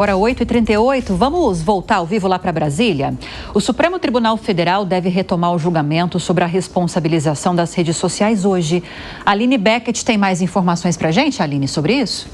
Agora 8h38, vamos voltar ao vivo lá para Brasília? O Supremo Tribunal Federal deve retomar o julgamento sobre a responsabilização das redes sociais hoje. A Aline Beckett tem mais informações para a gente, Aline, sobre isso?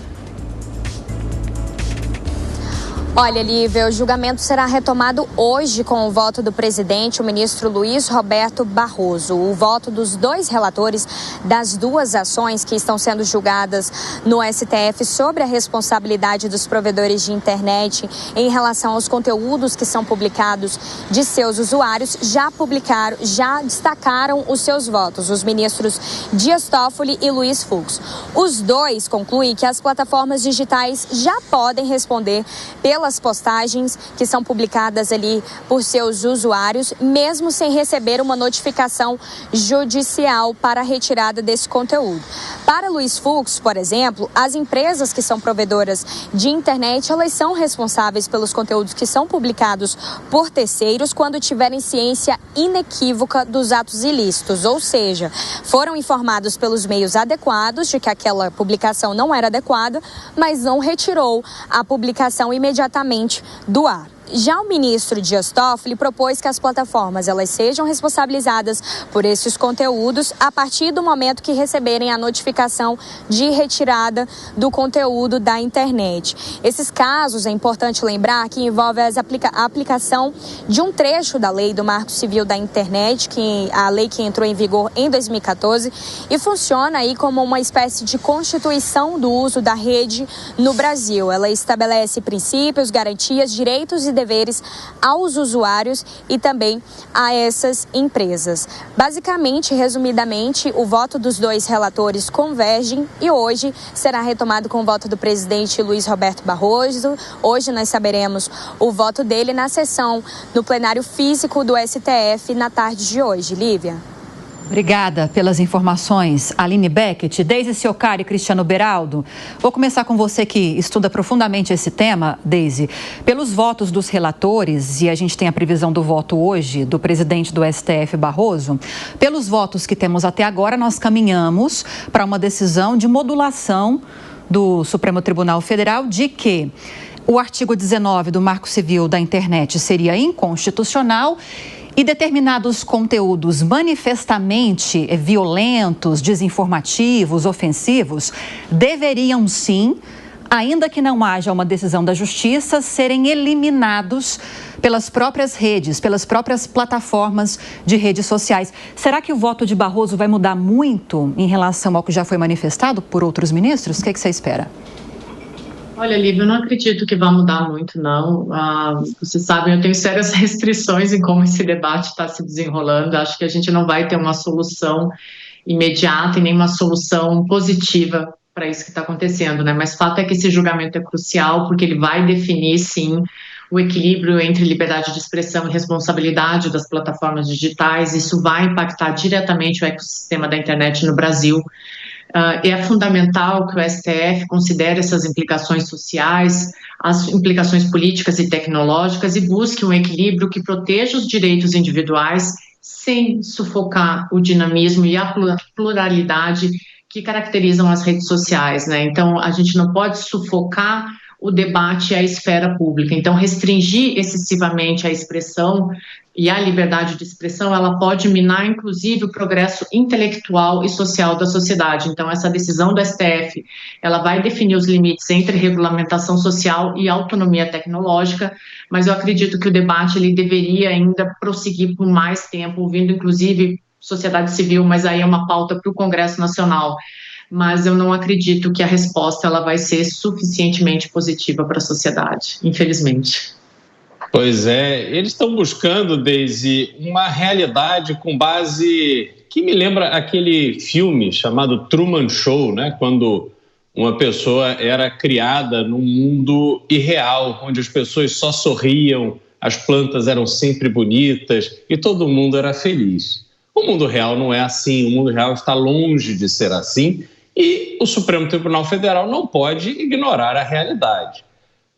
Olha, Lívia, o julgamento será retomado hoje com o voto do presidente, o ministro Luiz Roberto Barroso. O voto dos dois relatores das duas ações que estão sendo julgadas no STF sobre a responsabilidade dos provedores de internet em relação aos conteúdos que são publicados de seus usuários, já destacaram os seus votos, os ministros Dias Toffoli e Luiz Fux. Os dois concluem que as plataformas digitais já podem responder pelas postagens que são publicadas ali por seus usuários, mesmo sem receber uma notificação judicial para a retirada desse conteúdo. Para Luiz Fux, por exemplo, as empresas que são provedoras de internet, elas são responsáveis pelos conteúdos que são publicados por terceiros quando tiverem ciência inequívoca dos atos ilícitos, ou seja, foram informados pelos meios adequados de que aquela publicação não era adequada, mas não retirou a publicação imediatamente do ar. Já o ministro Dias Toffoli propôs que as plataformas elas sejam responsabilizadas por esses conteúdos a partir do momento que receberem a notificação de retirada do conteúdo da internet. Esses casos, é importante lembrar, que envolvem a aplicação de um trecho da lei do Marco Civil da Internet, a lei que entrou em vigor em 2014 e funciona aí como uma espécie de constituição do uso da rede no Brasil. Ela estabelece princípios, garantias, direitos e deveres aos usuários e também a essas empresas. Basicamente, resumidamente, o voto dos dois relatores convergem e hoje será retomado com o voto do presidente Luiz Roberto Barroso. Hoje nós saberemos o voto dele na sessão no plenário físico do STF na tarde de hoje. Lívia. Obrigada pelas informações, Aline Beckett, Deise Ciocari e Cristiano Beraldo. Vou começar com você que estuda profundamente esse tema, Deise. Pelos votos dos relatores, e a gente tem a previsão do voto hoje do presidente do STF, Barroso, pelos votos que temos até agora, nós caminhamos para uma decisão de modulação do Supremo Tribunal Federal de que o artigo 19 do Marco Civil da Internet seria inconstitucional e determinados conteúdos manifestamente violentos, desinformativos, ofensivos, deveriam sim, ainda que não haja uma decisão da Justiça, serem eliminados pelas próprias redes, pelas próprias plataformas de redes sociais. Será que o voto de Barroso vai mudar muito em relação ao que já foi manifestado por outros ministros? O que você espera? Olha, Lívia, eu não acredito que vai mudar muito, não. Vocês sabem, eu tenho sérias restrições em como esse debate está se desenrolando. Acho que a gente não vai ter uma solução imediata e nem uma solução positiva para isso que está acontecendo, né? Mas fato é que esse julgamento é crucial porque ele vai definir, sim, o equilíbrio entre liberdade de expressão e responsabilidade das plataformas digitais. Isso vai impactar diretamente o ecossistema da internet no Brasil. É fundamental que o STF considere essas implicações sociais, as implicações políticas e tecnológicas e busque um equilíbrio que proteja os direitos individuais sem sufocar o dinamismo e a pluralidade que caracterizam as redes sociais, né? Então, a gente não pode sufocar o debate e a esfera pública. Então, restringir excessivamente a expressão e a liberdade de expressão, ela pode minar, inclusive, o progresso intelectual e social da sociedade. Então, essa decisão do STF, ela vai definir os limites entre regulamentação social e autonomia tecnológica, mas eu acredito que o debate ele deveria ainda prosseguir por mais tempo, ouvindo, inclusive, sociedade civil, mas aí é uma pauta para o Congresso Nacional. Mas eu não acredito que a resposta ela vai ser suficientemente positiva para a sociedade, infelizmente. Pois é, eles estão buscando, Deise, uma realidade com base que me lembra aquele filme chamado Truman Show, né? Quando uma pessoa era criada num mundo irreal, onde as pessoas só sorriam, as plantas eram sempre bonitas e todo mundo era feliz. O mundo real não é assim, o mundo real está longe de ser assim e o Supremo Tribunal Federal não pode ignorar a realidade.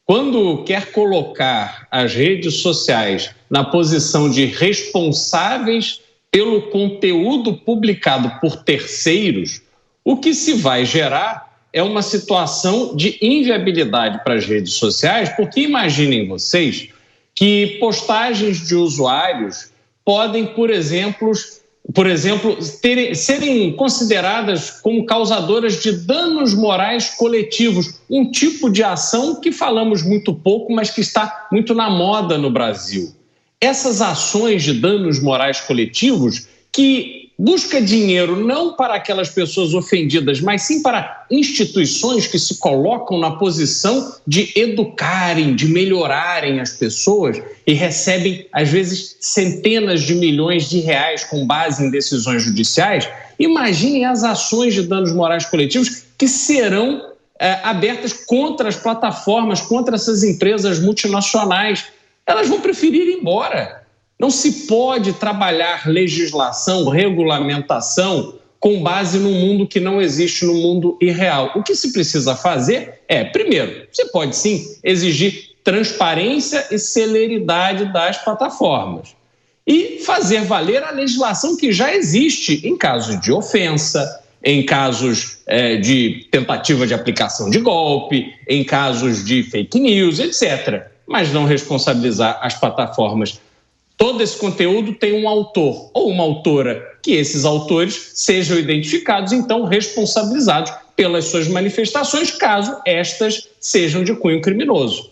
Quando quer colocar as redes sociais na posição de responsáveis pelo conteúdo publicado por terceiros, o que se vai gerar é uma situação de inviabilidade para as redes sociais, porque imaginem vocês que postagens de usuários podem, por exemplo, serem consideradas como causadoras de danos morais coletivos, um tipo de ação que falamos muito pouco, mas que está muito na moda no Brasil. Essas ações de danos morais coletivos que busca dinheiro não para aquelas pessoas ofendidas, mas sim para instituições que se colocam na posição de educarem, de melhorarem as pessoas e recebem, às vezes, centenas de milhões de reais com base em decisões judiciais. Imaginem as ações de danos morais coletivos que serão abertas contra as plataformas, contra essas empresas multinacionais. Elas vão preferir ir embora. Não se pode trabalhar legislação, regulamentação com base num mundo que não existe, no mundo irreal. O que se precisa fazer é, primeiro, você pode sim exigir transparência e celeridade das plataformas e fazer valer a legislação que já existe em casos de ofensa, em casos de tentativa de aplicação de golpe, em casos de fake news, etc. Mas não responsabilizar as plataformas. Todo esse conteúdo tem um autor ou uma autora, que esses autores sejam identificados, então responsabilizados pelas suas manifestações, caso estas sejam de cunho criminoso.